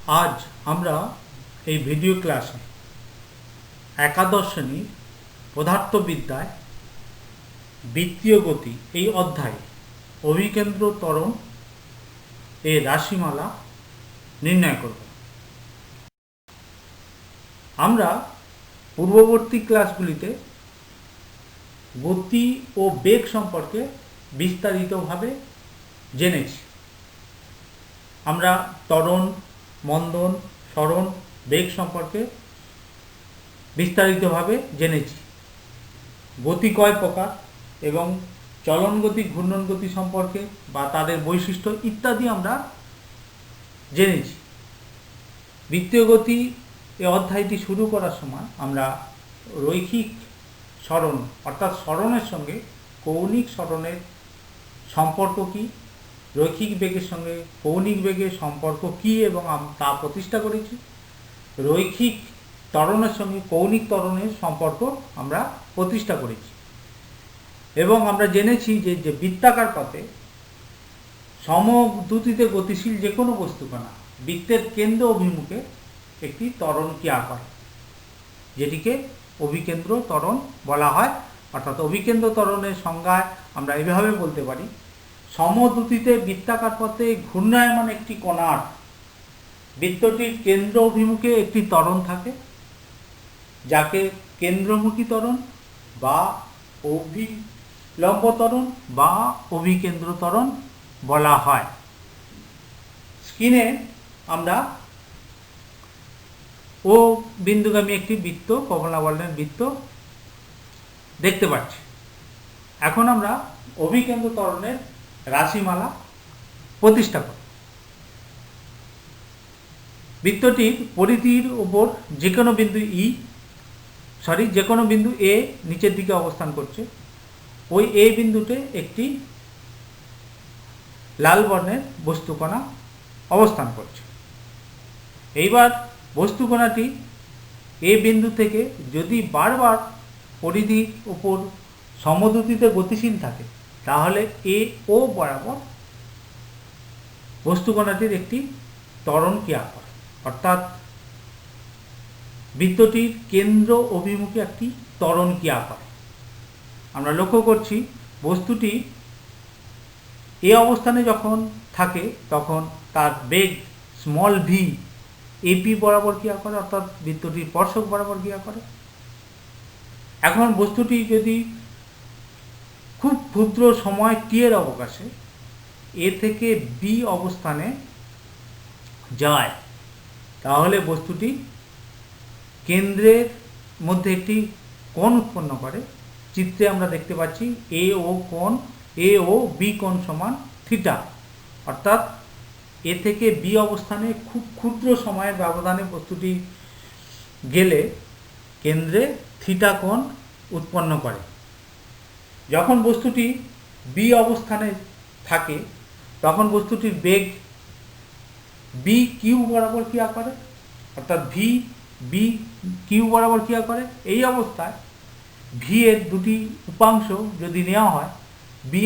আজ আমরা এই ভিডিও ক্লাসে একাদশ শ্রেণীর পদার্থবিদ্যায় বৃত্তীয় গতি এই অধ্যায়ে অভিকেন্দ্র ত্বরণ এর রাশিমালা নির্ণয় করব। আমরা পূর্ববর্তী ক্লাসগুলিতে গতি ও বেগ সম্পর্কে বিস্তারিতভাবে জেনেছি। আমরা ত্বরণ, মন্দন, সরণ, বেগ সম্পর্কে বিস্তারিতভাবে জেনেছি। গতি কয় প্রকার এবং চলন গতি, ঘূর্ণন গতি সম্পর্কে বা তাদের বৈশিষ্ট্য ইত্যাদি আমরা জেনেছি। বৃত্তীয় গতি এই অধ্যায়টি শুরু করার সময় আমরা রৈখিক সরণ অর্থাৎ সরণের সঙ্গে কৌণিক সরণের সম্পর্ক কী, রৈখিক বেগের সঙ্গে কৌণিক বেগের সম্পর্ক কী এবং তা প্রতিষ্ঠা করেছি। রৈখিক ত্বরণের সঙ্গে কৌণিক ত্বরণের সম্পর্ক আমরা প্রতিষ্ঠা করেছি এবং আমরা জেনেছি যে বৃত্তাকার পথে সমদ্রুতিতে গতিশীল যে কোনো বস্তুকণা বৃত্তের কেন্দ্র অভিমুখে একটি ত্বরণ ক্রিয়া করে, যেটিকে অভিকেন্দ্র ত্বরণ বলা হয়। অর্থাৎ অভিকেন্দ্র ত্বরণের সংজ্ঞায় আমরা এভাবে বলতে পারি, সমদ্রুতিতে বৃত্তাকার পথে ঘূর্ণায়মান একটি কণার বৃত্তটির কেন্দ্র অভিমুখে একটি ত্বরণ থাকে, যাকে কেন্দ্রমুখী ত্বরণ বা অভিলম্ব ত্বরণ বা অভিকেন্দ্র ত্বরণ বলা হয়। স্ক্রিনে আমরা ও বিন্দুগামী একটি বৃত্ত, কমলা বর্ণের বৃত্ত দেখতে পাচ্ছি। এখন আমরা অভিকেন্দ্র ত্বরণের রাশিমালা প্রতিষ্ঠা করি। বৃত্তটির পরিধির উপর যে কোনো বিন্দু এ নিচের দিকে অবস্থান করছে। ওই এ বিন্দুতে একটি লাল বর্ণের বস্তুকণা অবস্থান করছে। এইবার বস্তুকণাটি এ বিন্দু থেকে যদি বারবার পরিধির উপর সমদ্রুতিতে গতিশীল থাকে, তাহলে এ ও বরাবর বস্তুকণাটির একটি ত্বরণ ক্রিয়া করে, অর্থাৎ বৃত্তটির কেন্দ্র অভিমুখে একটি ত্বরণ ক্রিয়া করে। আমরা লক্ষ্য করছি বস্তুটি এ অবস্থানে যখন থাকে তখন তার বেগ স্মল ভি এপি বরাবর ক্রিয়া করে, অর্থাৎ বৃত্তটির স্পর্শক বরাবর ক্রিয়া করে। এখন বস্তুটি যদি খুব ক্ষুদ্র সময় টি এর অবকাশে এ থেকে বি অবস্থানে যায়, তাহলে বস্তুটি কেন্দ্রের মধ্যে একটি কোণ উৎপন্ন করে। চিত্রে আমরা দেখতে পাচ্ছি এ ও বি কোণ সমান থিটা, অর্থাৎ এ থেকে বি অবস্থানে খুব ক্ষুদ্র সময়ের ব্যবধানে বস্তুটি গেলে কেন্দ্রে থিটা কোণ উৎপন্ন করে। যখন বস্তুটি বি অবস্থানে থাকে তখন বস্তুটির বেগ বি কিউ বরাবর ক্রিয়া করে, অর্থাৎ বি কিউ বরাবর ক্রিয়া করে। এই অবস্থায় ভি এর দুটি উপাংশ যদি নেওয়া হয়, বি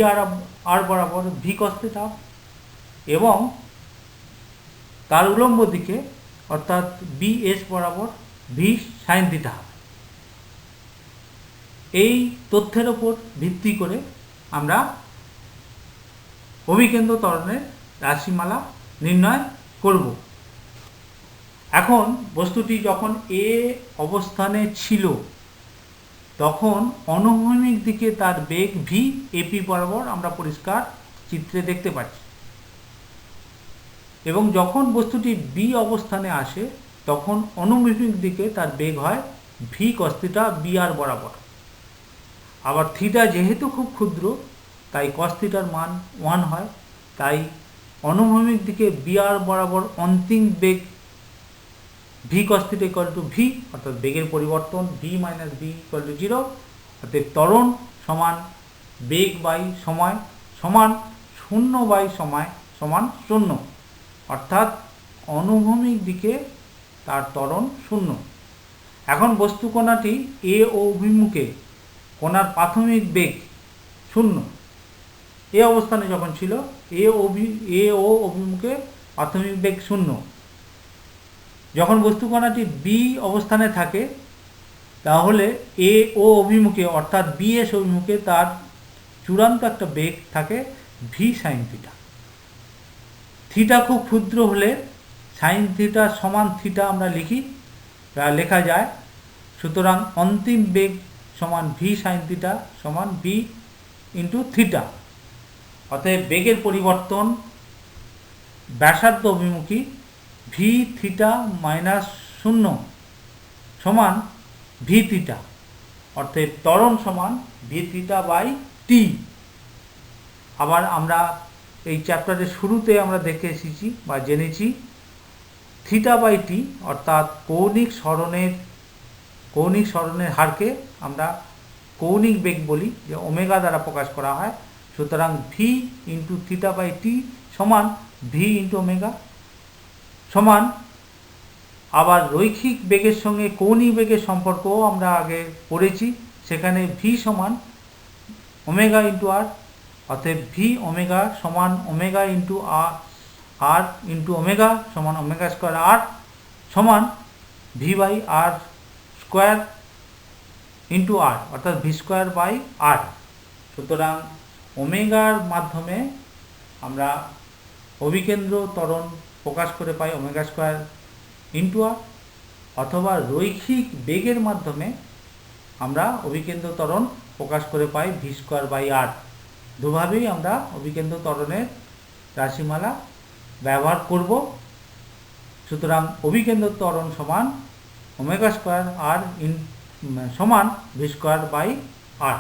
আর বরাবর ভি কস থিটা এবং তার উলম্ব দিকে অর্থাৎ বি এস বরাবর ভি সাইন থিটা হবে। এই তথ্যের ওপর ভিত্তি করে আমরা অভিকেন্দ্র ত্বরণের রাশিমালা নির্ণয় করব। এখন বস্তুটি যখন এ অবস্থানে ছিল তখন অনুভূমিক দিকে তার বেগ ভি এপি বরাবর আমরা পরিষ্কার চিত্রে দেখতে পাচ্ছি, এবং যখন বস্তুটি বি অবস্থানে আসে তখন অনুভূমিক দিকে তার বেগ হয় ভি কস থিটা বি আর বরাবর। আবার থিটা যেহেতু খুব ক্ষুদ্র তাই কস থিটার মান 1 হয়, তাই অনুভূমিক দিকে বি আর বরাবর অন্তিম বেগ v cos theta equal to v, অর্থাৎ বেগের পরিবর্তন v minus v equal to 0, অর্থাৎ ত্বরণ সমান বেগ বাই সময় সমান 0 বাই সময় সমান 0, অর্থাৎ অনুভূমিক দিকে তার ত্বরণ 0। এখন বস্তুকণাটি এ ও অভিমুখে কণার প্রাথমিক বেগ 0 এ অবস্থানে যখন ছিল এ ও অভিমুখে প্রাথমিক বেগ 0, যখন বস্তুকণাটি বি অবস্থানে থাকে তাহলে এ ও অভিমুখে অর্থাৎ বিএস অভিমুখে তার চূড়ান্ত একটা বেগ থাকে ভি সাইন থিটা। থিটা খুব ক্ষুদ্র হলে সাইন থিটা সমান থিটা আমরা লেখা যায়। সুতরাং অন্তিম বেগ সমান ভি সাইন থিটা সমান ভি ইন্টু থিটা। অতএব বেগের পরিবর্তন ব্যাসার্ধ অভিমুখী ভি থিটা মাইনাস 0 সমান ভি থিটা, অর্থাৎ ত্বরণ সমান ভি থিটা বাই টি। আবার আমরা এই চ্যাপ্টারের শুরুতে আমরা দেখে এসেছি বা জেনেছি থিটা বাই টি অর্থাৎ কৌণিক সরণের হারকে আমরা কৌণিক বেগ বলি, যে ওমেগা দ্বারা প্রকাশ করা হয়। সুতরাং V into theta by T সমান ভি ইন্টু ওমেগা সমান। আবার রৈখিক বেগের সঙ্গে কৌণিক বেগের সম্পর্কও আমরা আগে পড়েছি, সেখানে ভি সমান ওমেগা ইন্টু আর, অতএব ভি ওমেগা সমান omega into r into omega সমান ওমেগা স্কোয়ার আর সমান v by r square into r, অর্থাৎ ভি স্কোয়ার বাই আর। সুতরাং ওমেগার মাধ্যমে আমরা অভিকেন্দ্র ত্বরণ প্রকাশ করে পাই ওমেগা স্কোয়ার ইন্টু আর, অথবা রৈখিক বেগের মাধ্যমে আমরা অভিকেন্দ্র ত্বরণ প্রকাশ করে পাই ভি স্কোয়ার বাই আর। দুভাবেই আমরা অভিকেন্দ্র ত্বরণের রাশিমালা ব্যবহার করব। সুতরাং অভিকেন্দ্র ত্বরণ সমান ওমেগা স্কোয়ার আর সমান ভি স্কোয়ার বাই আর।